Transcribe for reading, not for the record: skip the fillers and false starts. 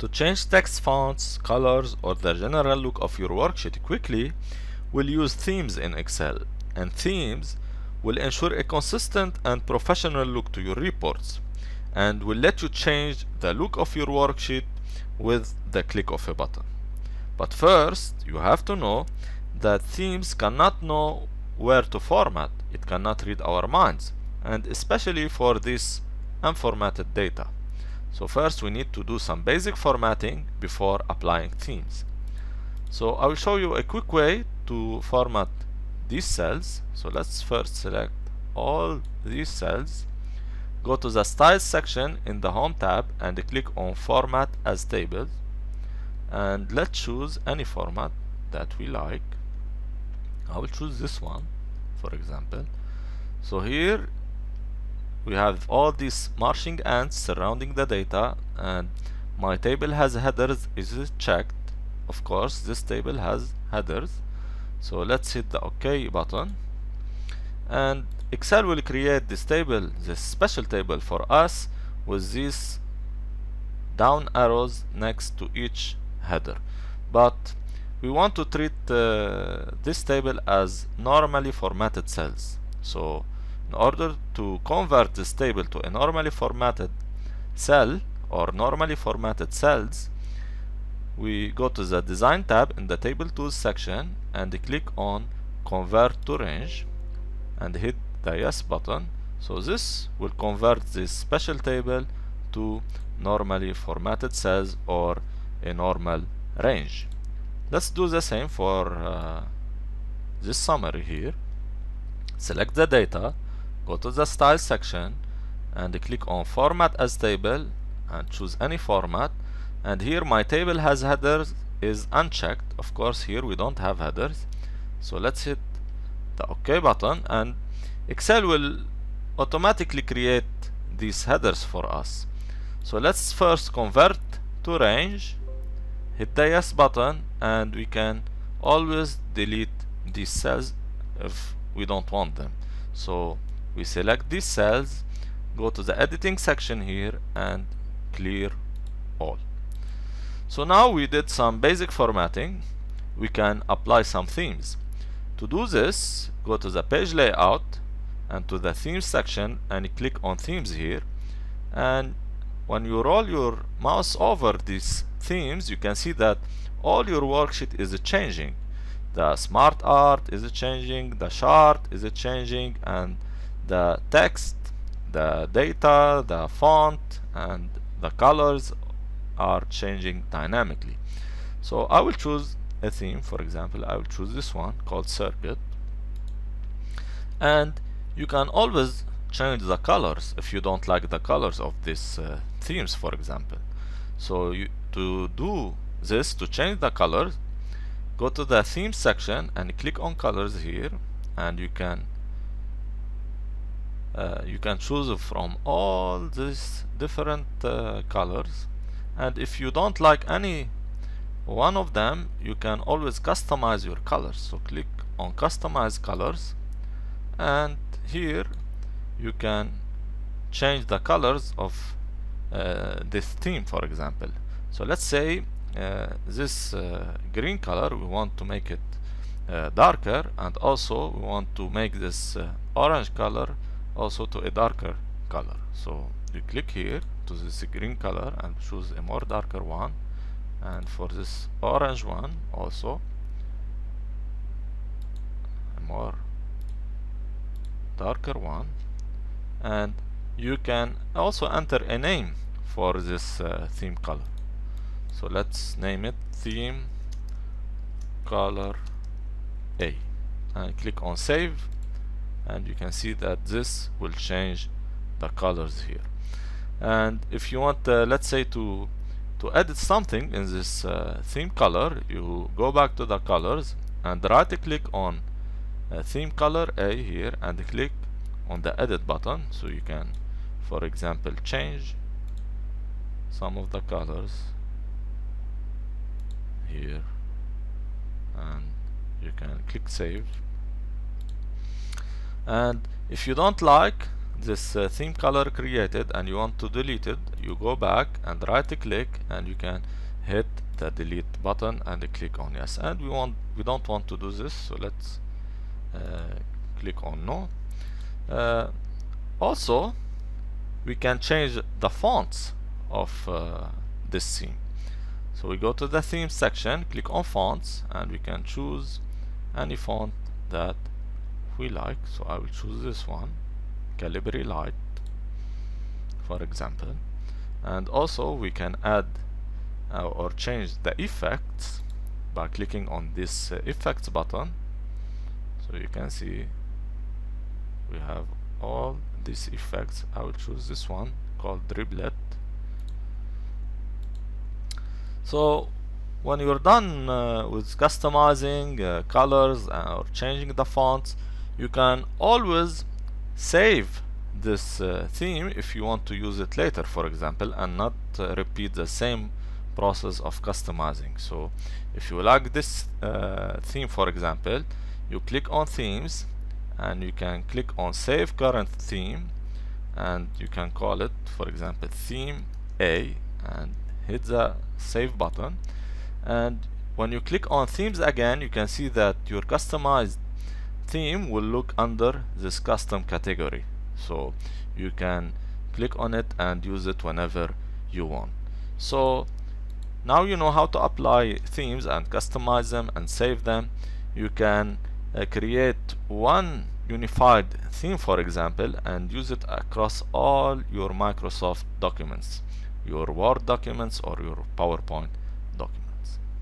To change text fonts, colors, or the general look of your worksheet quickly, we'll use themes in Excel, and themes will ensure a consistent and professional look to your reports, and will let you change the look of your worksheet with the click of a button. But first, you have to know that themes cannot know where to format. It cannot read our minds, and especially for this unformatted data. So first we need to do some basic formatting before applying themes. So I will show you a quick way to format these cells. So let's first select all these cells, go to the Styles section in the Home tab and click on Format as Tables, and let's choose any format that we like. I will choose this one, for example. So here we have all these marching ants surrounding the data, and my table has headers. Is it checked? Of course, this table has headers. So let's hit the OK button, and Excel will create this table, this special table for us with these down arrows next to each header. But we want to treat this table as normally formatted cells. So in order to convert this table to a normally formatted cell or normally formatted cells, we go to the Design tab in the Table Tools section and click on Convert to Range and hit the Yes button. So this will convert this special table to normally formatted cells or a normal range. Let's do the same for this summary here. Select the data, go to the Style section and click on Format as Table and choose any format. And here my table has headers is unchecked. Of course here we don't have headers. So let's hit the OK button, and Excel will automatically create these headers for us. So let's first convert to range, hit the Yes button, and we can always delete these cells if we don't want them. So we select these cells, go to the editing section here and clear all. So now we did some basic formatting. We can apply some themes. To do this, go to the page layout and to the themes section and click on themes here, and when you roll your mouse over these themes, you can see that all your worksheet is changing. The smart art is changing, the chart is changing, and the text, the data, the font, and the colors are changing dynamically. So I will choose a theme. For example, I will choose this one called Circuit, and you can always change the colors if you don't like the colors of these themes, for example. So to do this, to change the colors, go to the theme section and click on colors here, and you can choose from all these different colors. And if you don't like any one of them, you can always customize your colors. So click on Customize Colors, and here you can change the colors of this theme, for example. So let's say this green color, we want to make it darker, and also we want to make this orange color also to a darker color. So you click here to this green color and choose a more darker one, and for this orange one also a more darker one, and you can also enter a name for this theme color. So let's name it Theme Color A and click on Save, and you can see that this will change the colors here. And if you want let's say to edit something in this theme color, you go back to the colors and right click on theme color A here and click on the edit button. So you can, for example, change some of the colors here, and you can click save. And if you don't like this theme color created and you want to delete it, you go back and right click and you can hit the delete button and click on yes. And we don't want to do this, so let's click on no. Also, we can change the fonts of this theme. So we go to the theme section, click on fonts, and we can choose any font that we like. So I will choose this one, Calibri Light, for example. And also we can add or change the effects by clicking on this effects button. So you can see we have all these effects. I will choose this one called Driblet. So when you're done with customizing colors or changing the fonts, you can always save this theme if you want to use it later, for example, and not repeat the same process of customizing. So if you like this theme, for example, you click on themes and you can click on save current theme, and you can call it, for example, theme A, and hit the save button. And when you click on themes again, you can see that your customized theme will look under this custom category, so you can click on it and use it whenever you want. So now you know how to apply themes and customize them and save them. You can create one unified theme, for example, and use it across all your Microsoft documents, your Word documents or your PowerPoint